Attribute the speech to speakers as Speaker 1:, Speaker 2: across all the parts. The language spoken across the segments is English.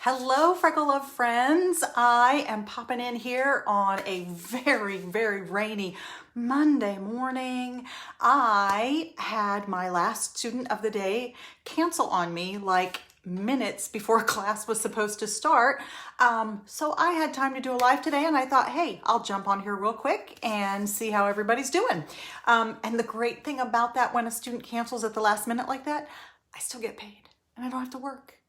Speaker 1: Hello, Freckle Love friends. I am popping in here on a very, very rainy Monday morning. I had my last student of the day cancel on me like minutes before class was supposed to start. So I had time to do a live today and I thought, hey, I'll jump on here real quick and see how everybody's doing. And the great thing about that, when a student cancels at the last minute like that, I still get paid and I don't have to work.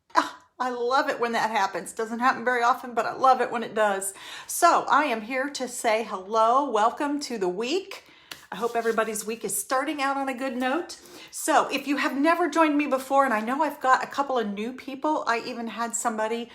Speaker 1: I love it when that happens. Doesn't happen very often, but I love it when it does. So I am here to say hello. Welcome to the week. I hope everybody's week is starting out on a good note. So if you have never joined me before, and I know I've got a couple of new people, I even had somebody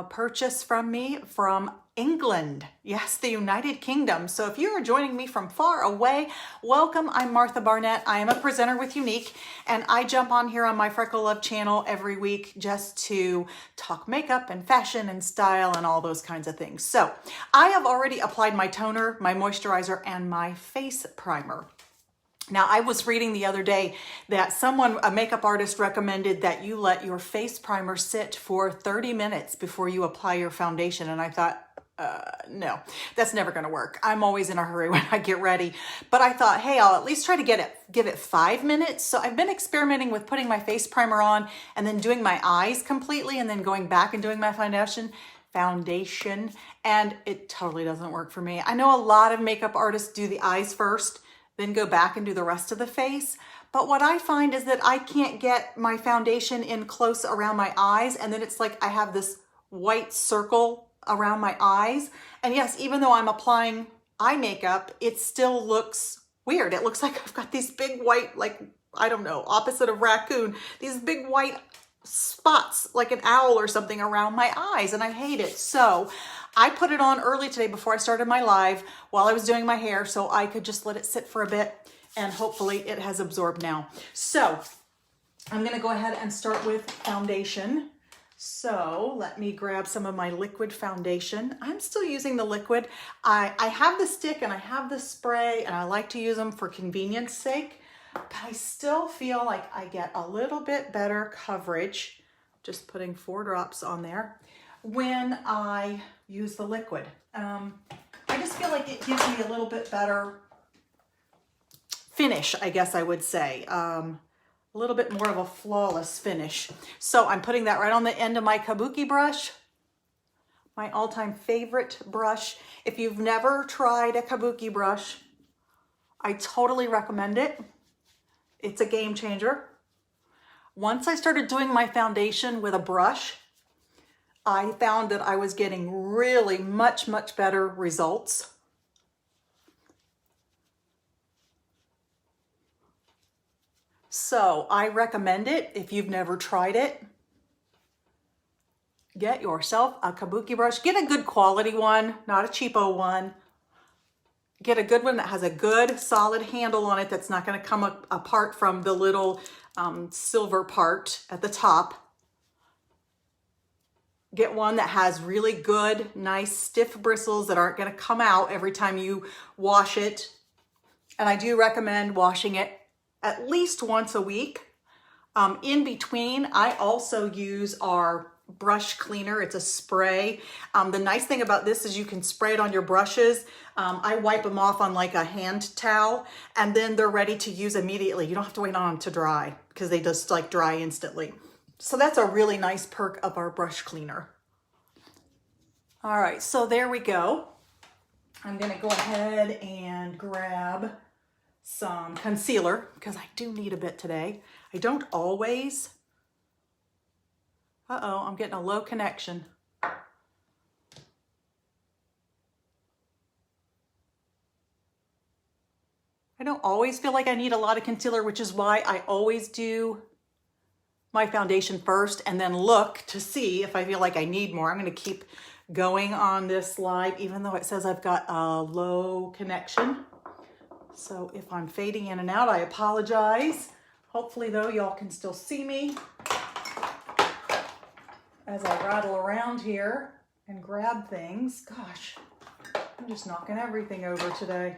Speaker 1: purchase from me from England. Yes, the United Kingdom. So if you are joining me from far away, welcome. I'm Martha Barnett. I am a presenter with Younique, and I jump on here on my Freckle Love channel every week just to talk makeup and fashion and style and all those kinds of things. So I have already applied my toner, my moisturizer, and my face primer. Now, I was reading the other day that a makeup artist, recommended that you let your face primer sit for 30 minutes before you apply your foundation. And I thought, no, that's never going to work. I'm always in a hurry when I get ready. But I thought, hey, I'll at least try to give it 5 minutes. So I've been experimenting with putting my face primer on and then doing my eyes completely and then going back and doing my foundation, and it totally doesn't work for me. I know a lot of makeup artists do the eyes first, then go back and do the rest of the face. But what I find is that I can't get my foundation in close around my eyes, and then it's like I have this white circle around my eyes. And yes, even though I'm applying eye makeup, it still looks weird. It looks like I've got these big white, like, I don't know, opposite of raccoon, these big white spots like an owl or something around my eyes, and I hate it. So I put it on early today before I started my live while I was doing my hair so I could just let it sit for a bit, and hopefully it has absorbed now. So I'm going to go ahead and start with foundation. So let me grab some of my liquid foundation. I'm still using the liquid. I have the stick and I have the spray, and I like to use them for convenience sake, but I still feel like I get a little bit better coverage, just putting 4 drops on there, when I use the liquid. I just feel like it gives me a little bit better finish, I guess I would say. A little bit more of a flawless finish. So I'm putting that right on the end of my Kabuki brush, my all-time favorite brush. If you've never tried a Kabuki brush, I totally recommend it. It's a game changer. Once I started doing my foundation with a brush, I found that I was getting really much, much better results. So I recommend it if you've never tried it. Get yourself a Kabuki brush. Get a good quality one, not a cheapo one. Get a good one that has a good solid handle on it that's not going to come apart from the little silver part at the top. Get one that has really good, nice, stiff bristles that aren't going to come out every time you wash it. And I do recommend washing it at least once a week. In between, I also use our brush cleaner. It's a spray. The nice thing about this is you can spray it on your brushes. I wipe them off on like a hand towel, and then they're ready to use immediately. You don't have to wait on them to dry because they just like dry instantly. So that's a really nice perk of our brush cleaner. All right, so there we go. I'm gonna go ahead and grab some concealer because I do need a bit today. I don't always. Uh-oh, I'm getting a low connection. I don't always feel like I need a lot of concealer, which is why I always do my foundation first and then look to see if I feel like I need more. I'm going to keep going on this live, even though it says I've got a low connection. So if I'm fading in and out, I apologize. Hopefully, though, y'all can still see me as I rattle around here and grab things. Gosh, I'm just knocking everything over today.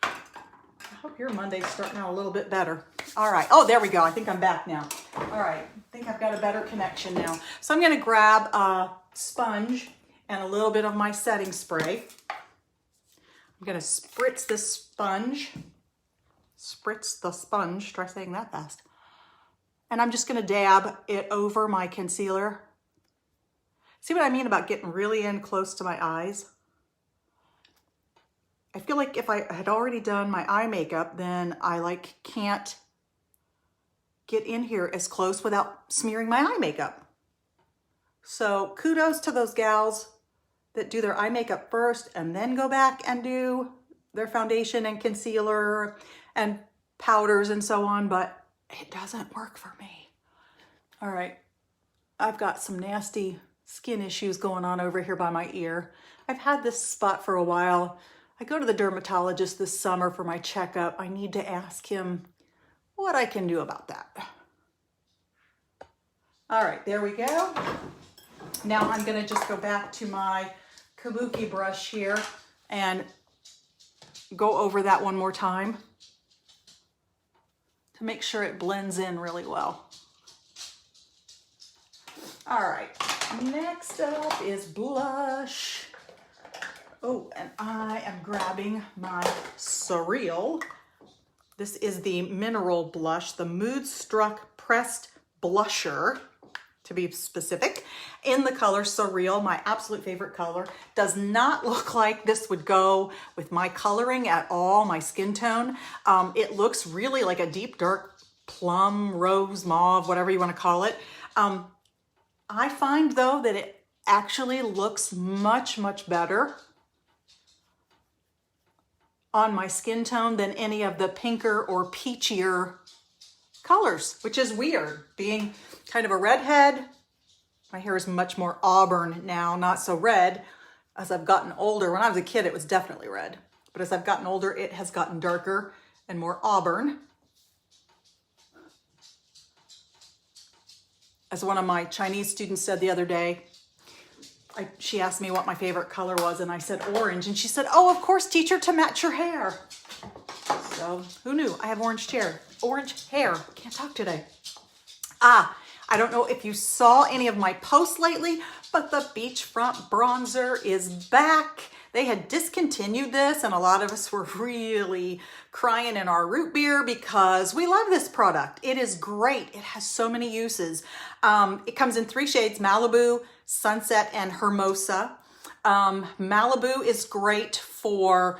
Speaker 1: I hope your Monday's starting out a little bit better. All right. Oh, there we go. I think I'm back now. All right, I think I've got a better connection now. So I'm gonna grab a sponge and a little bit of my setting spray. I'm gonna spritz the sponge. Try saying that fast. And I'm just gonna dab it over my concealer. See what I mean about getting really in close to my eyes? I feel like if I had already done my eye makeup, then I can't get in here as close without smearing my eye makeup. So kudos to those gals that do their eye makeup first and then go back and do their foundation and concealer and powders and so on, but it doesn't work for me. All right, I've got some nasty skin issues going on over here by my ear. I've had this spot for a while. I go to the dermatologist this summer for my checkup. I need to ask him what I can do about that. All right, there we go. Now I'm gonna just go back to my Kabuki brush here and go over that one more time to make sure it blends in really well. All right, next up is blush. Oh, and I am grabbing my Surreal. This is the mineral blush, the Mood Struck Pressed Blusher, to be specific, in the color Surreal, my absolute favorite color. Does not look like this would go with my coloring at all, my skin tone. It looks really like a deep, dark plum, rose, mauve, whatever you want to call it. I find, though, that it actually looks much, much better on my skin tone than any of the pinker or peachier colors, which is weird. Being kind of a redhead, my hair is much more auburn now, not so red. As I've gotten older, when I was a kid, it was definitely red. But as I've gotten older, it has gotten darker and more auburn. As one of my Chinese students said the other day, she asked me what my favorite color was, and I said orange. And she said, oh, of course, teacher, to match your hair. So who knew? I have orange hair. Can't talk today. I don't know if you saw any of my posts lately, but the Beachfront Bronzer is back. They had discontinued this, and a lot of us were really crying in our root beer because we love this product. It is great. It has so many uses. It comes in 3 shades, Malibu, Sunset, and Hermosa. Malibu is great for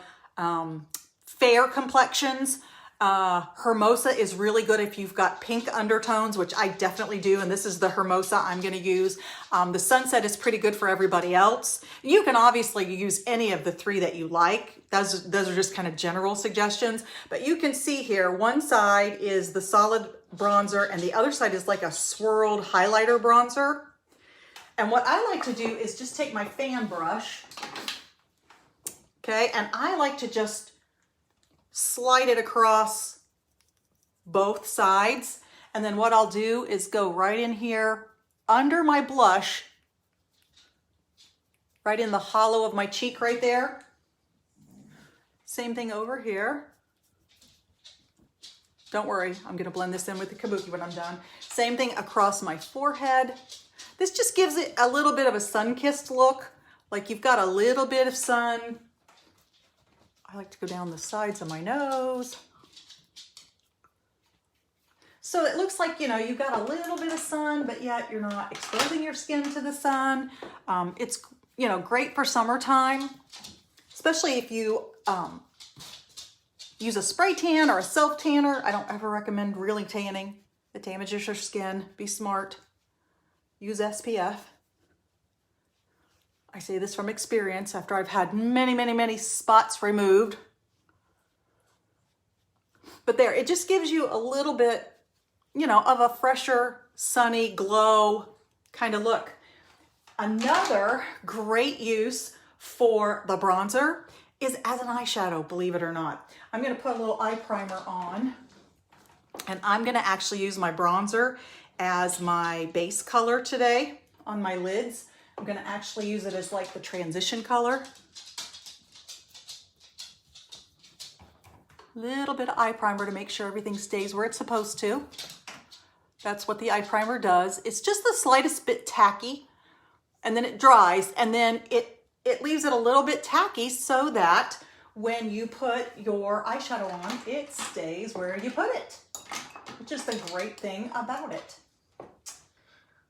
Speaker 1: fair complexions. Hermosa is really good if you've got pink undertones, which I definitely do, and this is the Hermosa I'm going to use. The Sunset is pretty good for everybody else. You can obviously use any of the 3 that you like. Those are just kind of general suggestions, but you can see here, one side is the solid bronzer and the other side is like a swirled highlighter bronzer. And what I like to do is just take my fan brush, okay, and I like to just slide it across both sides. And then what I'll do is go right in here under my blush, right in the hollow of my cheek right there. Same thing over here. Don't worry, I'm gonna blend this in with the Kabuki when I'm done. Same thing across my forehead. This just gives it a little bit of a sun-kissed look, like you've got a little bit of sun. I like to go down the sides of my nose. So it looks like, you know, you've got a little bit of sun, but yet you're not exposing your skin to the sun. It's, you know, great for summertime, especially if you use a spray tan or a self tanner. I don't ever recommend really tanning. It damages your skin. Be smart. Use SPF. I say this from experience after I've had many, many, many spots removed. But there, it just gives you a little bit, you know, of a fresher, sunny, glow kind of look. Another great use for the bronzer is as an eyeshadow, believe it or not. I'm gonna put a little eye primer on, and I'm gonna actually use my bronzer as my base color today on my lids. I'm gonna actually use it as like the transition color. Little bit of eye primer to make sure everything stays where it's supposed to. That's what the eye primer does. It's just the slightest bit tacky, and then it dries, and then it leaves it a little bit tacky so that when you put your eyeshadow on, it stays where you put it, which is the great thing about it.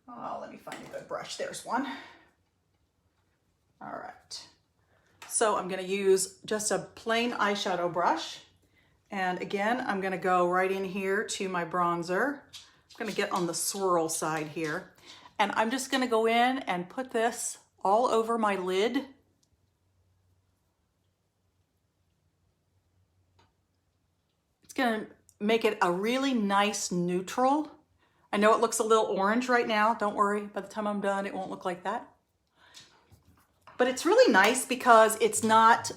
Speaker 1: Oh, let me find a good brush. There's one. All right. So I'm going to use just a plain eyeshadow brush. And again, I'm going to go right in here to my bronzer. I'm going to get on the swirl side here. And I'm just going to go in and put this all over my lid. It's going to make it a really nice neutral. I know it looks a little orange right now. Don't worry, by the time I'm done, it won't look like that. But it's really nice because it's not,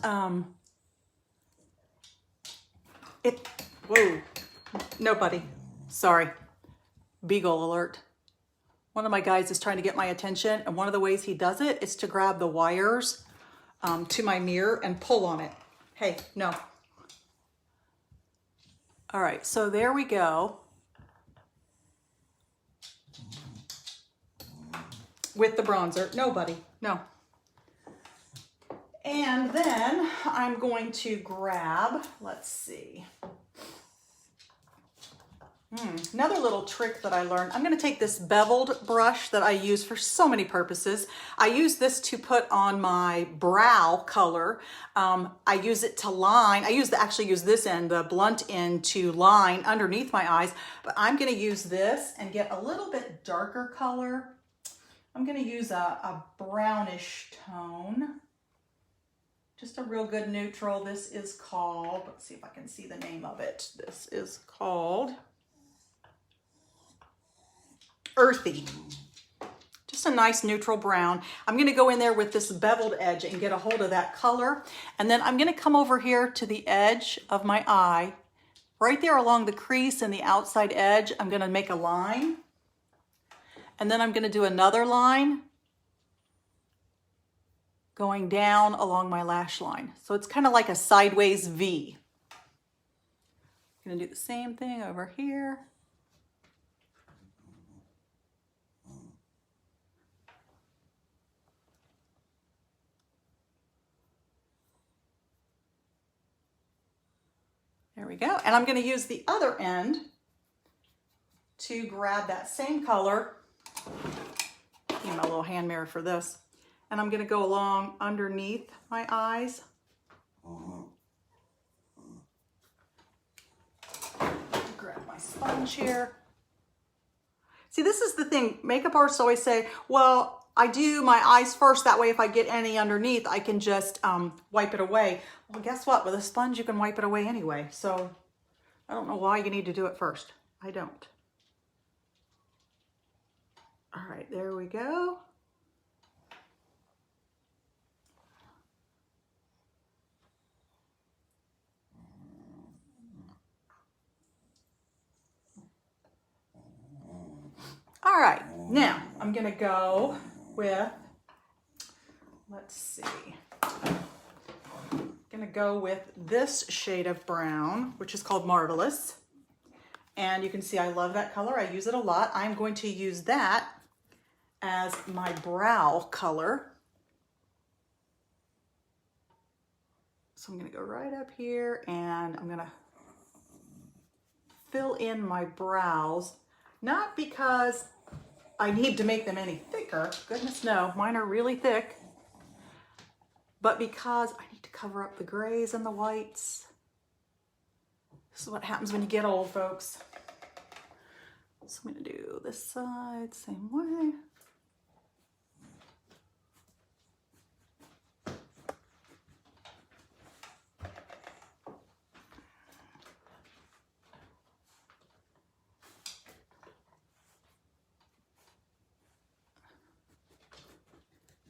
Speaker 1: whoa, nobody, sorry, beagle alert. One of my guys is trying to get my attention, and one of the ways he does it is to grab the wires to my mirror and pull on it. Hey, no. All right, so there we go. With the bronzer, nobody, no. And then I'm going to grab, let's see, another little trick that I learned. I'm going to take this beveled brush that I use for so many purposes. I use this to put on my brow color. I use it to line. I actually use this end, the blunt end, to line underneath my eyes. But I'm going to use this and get a little bit darker color. I'm going to use a brownish tone. Just a real good neutral. This is called, let's see if I can see the name of it. This is called Earthy. Just a nice neutral brown. I'm going to go in there with this beveled edge and get a hold of that color. And then I'm going to come over here to the edge of my eye. Right there along the crease and the outside edge, I'm going to make a line. And then I'm going to do another line going down along my lash line. So it's kind of like a sideways V. I'm going to do the same thing over here. There we go. And I'm going to use the other end to grab that same color. Need my little hand mirror for this. And I'm going to go along underneath my eyes. Grab my sponge here. See, this is the thing. Makeup artists always say, well, I do my eyes first. That way, if I get any underneath, I can just wipe it away. Well, guess what? With a sponge, you can wipe it away anyway. So I don't know why you need to do it first. I don't. All right, there we go. All right, now I'm gonna go with, let's see, I'm gonna go with this shade of brown, which is called Marvelous. And you can see I love that color. I use it a lot. I'm going to use that as my brow color. So I'm gonna go right up here and I'm gonna fill in my brows, not because I need to make them any thicker. Goodness no, mine are really thick. But because I need to cover up the grays and the whites. This is what happens when you get old, folks. So I'm gonna do this side, same way.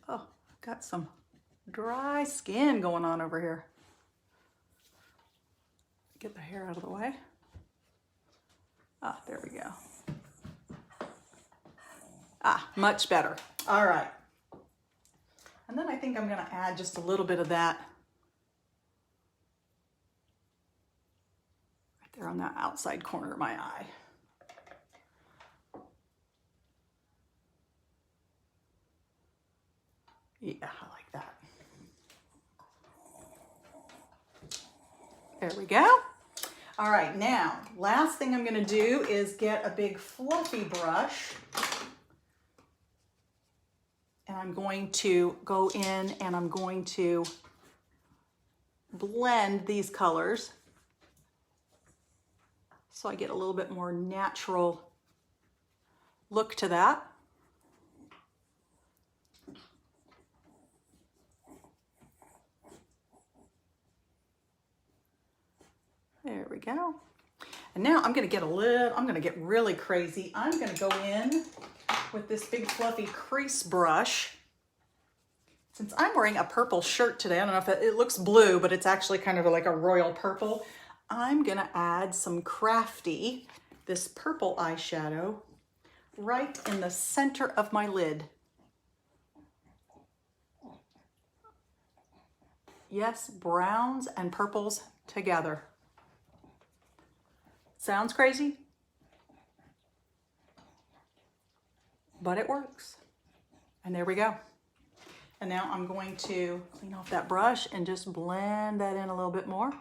Speaker 1: Oh, got some dry skin going on over here. Get the hair out of the way. Ah, there we go. Ah, much better. All right. And then I think I'm gonna add just a little bit of that right there on that outside corner of my eye. Yeah, I like that. There we go. All right, now, last thing I'm gonna do is get a big fluffy brush, and I'm going to go in and I'm going to blend these colors so I get a little bit more natural look to that. There we go. And now I'm gonna get really crazy. I'm gonna go in with this big fluffy crease brush. Since I'm wearing a purple shirt today, I don't know if it looks blue, but it's actually kind of like a royal purple. I'm gonna add some Crafty, this purple eyeshadow, right in the center of my lid. Yes, browns and purples together. Sounds crazy, but it works. And there we go. And now I'm going to clean off that brush and just blend that in a little bit more.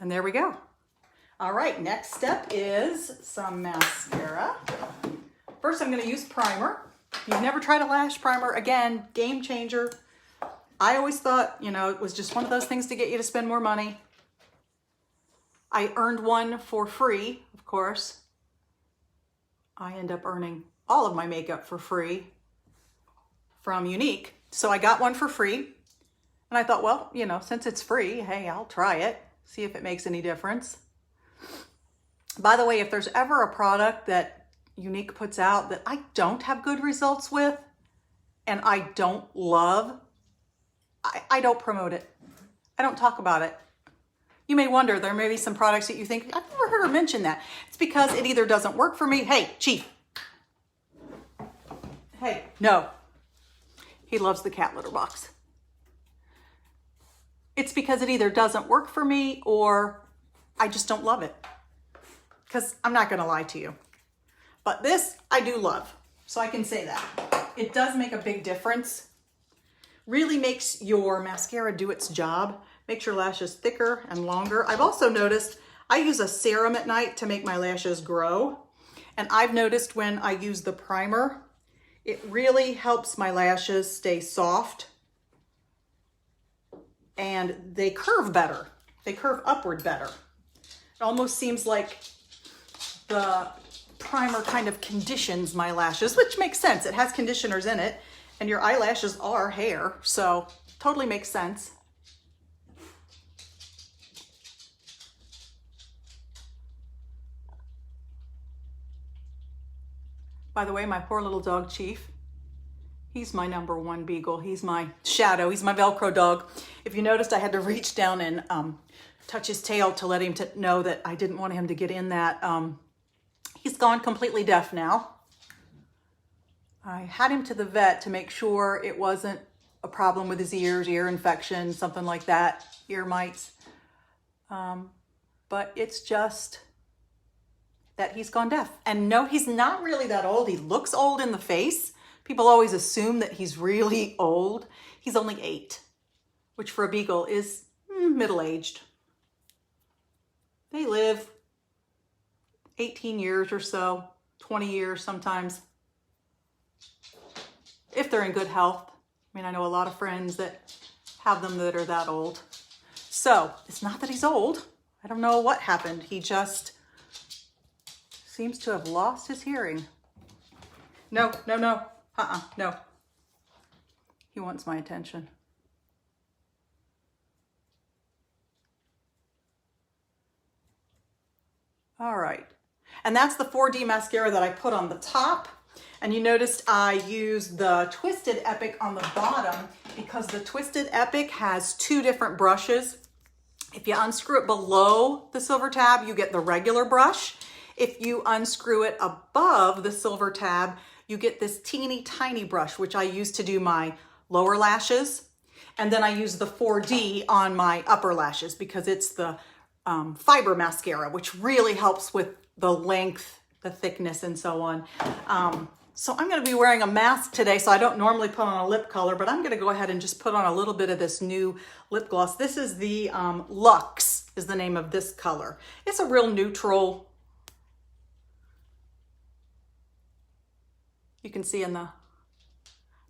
Speaker 1: And there we go. All right, next step is some mascara. First, I'm gonna use primer. If you've never tried a lash primer, again, game changer. I always thought, you know, it was just one of those things to get you to spend more money. I earned one for free, of course. I end up earning all of my makeup for free from Younique. So I got one for free. And I thought, well, you know, since it's free, hey, I'll try it, see if it makes any difference. By the way, if there's ever a product that Younique puts out that I don't have good results with and I don't love, I don't promote it. I don't talk about it. You may wonder, there may be some products that you think, I've never heard her mention that. It's because it either doesn't work for me. Hey, Chief. Hey, no. He loves the cat litter box. It's because it either doesn't work for me or I just don't love it. Because I'm not going to lie to you. But this, I do love. So I can say that. It does make a big difference. Really makes your mascara do its job. Makes your lashes thicker and longer. I've also noticed I use a serum at night to make my lashes grow. And I've noticed when I use the primer, it really helps my lashes stay soft. And they curve better. They curve upward better. It almost seems like the primer kind of conditions my lashes, which makes sense. It has conditioners in it. And your eyelashes are hair, so totally makes sense. By the way, my poor little dog, Chief, he's my #1 beagle. He's my shadow. He's my Velcro dog. If you noticed, I had to reach down and touch his tail to let him know that I didn't want him to get in that. He's gone completely deaf now. I had him to the vet to make sure it wasn't a problem with his ears, ear infection, something like that, ear mites. But it's just that he's gone deaf. And no, he's not really that old. He looks old in the face. People always assume that he's really old. He's only 8, which for a beagle is middle-aged. They live 18 years or so, 20 years sometimes, if they're in good health. I mean, I know a lot of friends that have them that are that old. So it's not that he's old. I don't know what happened. He just seems to have lost his hearing. No. No. He wants my attention. All right. And that's the 4D mascara that I put on the top. And you noticed I used the Twisted Epic on the bottom because the Twisted Epic has 2 different brushes. If you unscrew it below the silver tab, you get the regular brush. If you unscrew it above the silver tab, you get this teeny tiny brush, which I use to do my lower lashes. And then I use the 4D on my upper lashes because it's the fiber mascara, which really helps with the length the thickness and so on. So I'm going to be wearing a mask today, so I don't normally put on a lip color, but I'm going to go ahead and just put on a little bit of this new lip gloss. This is the Luxe is the name of this color. It's a real neutral. You can see in the,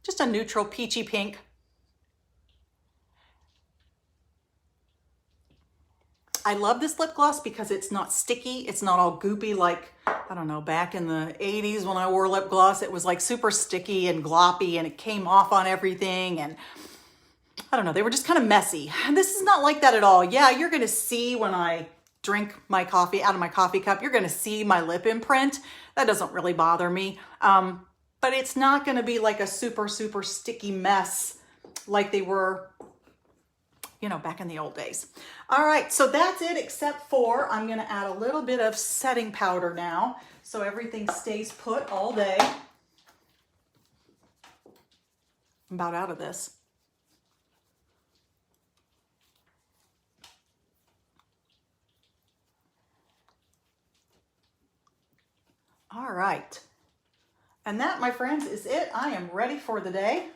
Speaker 1: just a neutral peachy pink. I love this lip gloss because it's not sticky. It's not all goopy like, I don't know, back in the 80s when I wore lip gloss, it was like super sticky and gloppy and it came off on everything. And I don't know, they were just kind of messy. This is not like that at all. Yeah, you're gonna see when I drink my coffee out of my coffee cup, you're gonna see my lip imprint. That doesn't really bother me. But it's not gonna be like a super, super sticky mess like they were, you know, back in the old days. All right, so that's it except for I'm gonna add a little bit of setting powder now so everything stays put all day. I'm about out of this. All right, and that, my friends, is it. I am ready for the day.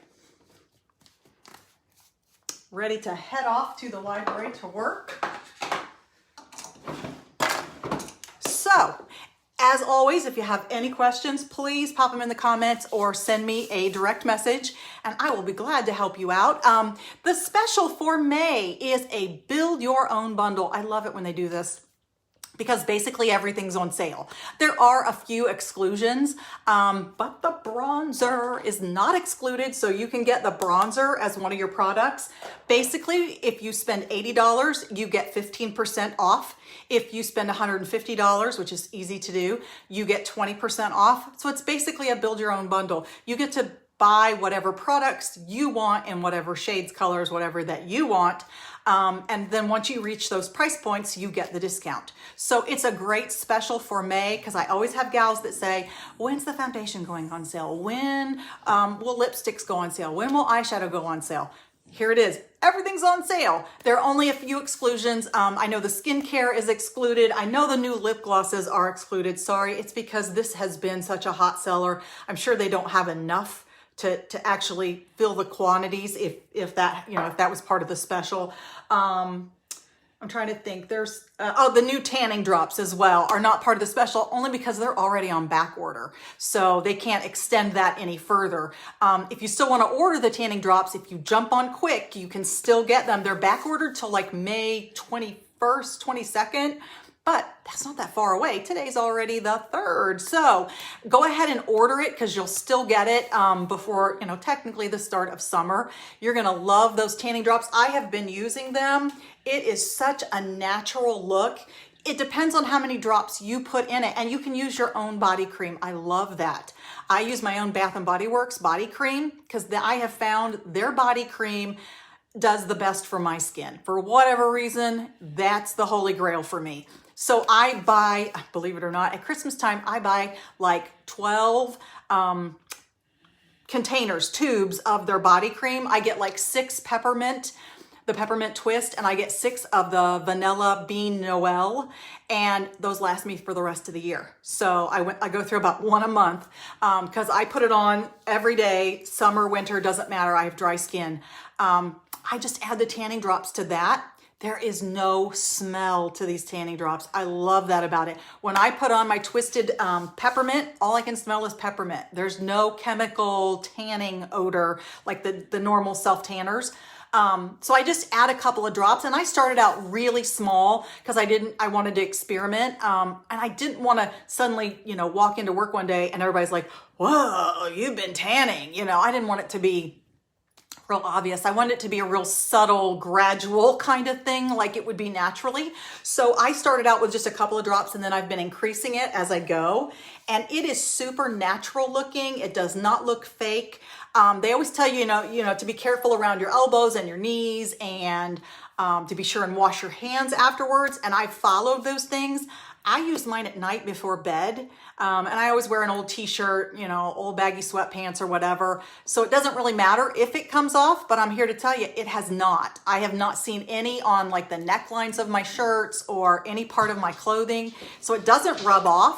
Speaker 1: Ready to head off to the library to work. So, as always, if you have any questions, please pop them in the comments or send me a direct message and I will be glad to help you out. The special for May is a build your own bundle. I love it when they do this, because basically everything's on sale. There are a few exclusions, but the bronzer is not excluded, so you can get the bronzer as one of your products. Basically, if you spend $80, you get 15% off. If you spend $150, which is easy to do, you get 20% off. So it's basically a build your own bundle. You get to buy whatever products you want in whatever shades, colors, whatever that you want. And then once you reach those price points, you get the discount. So it's a great special for May, because I always have gals that say, when's the foundation going on sale? When will lipsticks go on sale? When will eyeshadow go on sale? Here it is. Everything's on sale. There are only a few exclusions. I know the skincare is excluded. I know the new lip glosses are excluded. Sorry, it's because this has been such a hot seller. I'm sure they don't have enough to actually fill the quantities if that, you know, if that was part of the special. I'm trying to think. There's, the new tanning drops as well are not part of the special, only because they're already on back order. So they can't extend that any further. If you still want to order the tanning drops, if you jump on quick, you can still get them. They're back ordered till like May 21st, 22nd. But that's not that far away. Today's already the 3rd. So go ahead and order it, because you'll still get it before, you know, technically the start of summer. You're going to love those tanning drops. I have been using them. It is such a natural look. It depends on how many drops you put in it, and you can use your own body cream. I love that. I use my own Bath & Body Works body cream, because I have found their body cream does the best for my skin. For whatever reason, that's the holy grail for me. So I buy, believe it or not, at Christmas time, I buy like 12 containers, tubes of their body cream. I get like 6 peppermint, the peppermint twist, and I get 6 of the vanilla bean Noel, and those last me for the rest of the year. So I go through about 1 a month, because I put it on every day, summer, winter, doesn't matter. I have dry skin. I just add the tanning drops to that. There is no smell to these tanning drops. I love that about it. When I put on my twisted peppermint, all I can smell is peppermint. There's no chemical tanning odor like the normal self-tanners. So I just add a couple of drops, and I started out really small because I wanted to experiment. And I didn't want to suddenly, you know, walk into work one day and everybody's like, whoa, you've been tanning. You know, I didn't want it to be real obvious. I wanted it to be a real subtle, gradual kind of thing, like it would be naturally. So I started out with just a couple of drops, and then I've been increasing it as I go. And it is super natural looking. It does not look fake. They always tell you, you know, to be careful around your elbows and your knees, and to be sure and wash your hands afterwards. And I followed those things. I use mine at night before bed. And I always wear an old t-shirt, you know, old baggy sweatpants or whatever. So it doesn't really matter if it comes off, but I'm here to tell you it has not. I have not seen any on like the necklines of my shirts or any part of my clothing. So it doesn't rub off.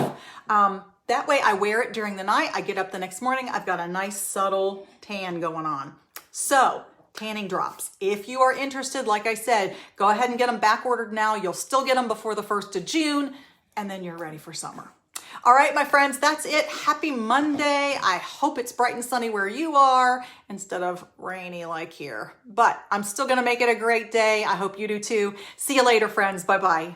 Speaker 1: That way I wear it during the night. I get up the next morning, I've got a nice subtle tan going on. So tanning drops. If you are interested, like I said, go ahead and get them back ordered now. You'll still get them before the 1st of June, and then you're ready for summer. All right, my friends, that's it. Happy Monday. I hope it's bright and sunny where you are instead of rainy like here. But I'm still going to make it a great day. I hope you do too. See you later, friends. Bye-bye.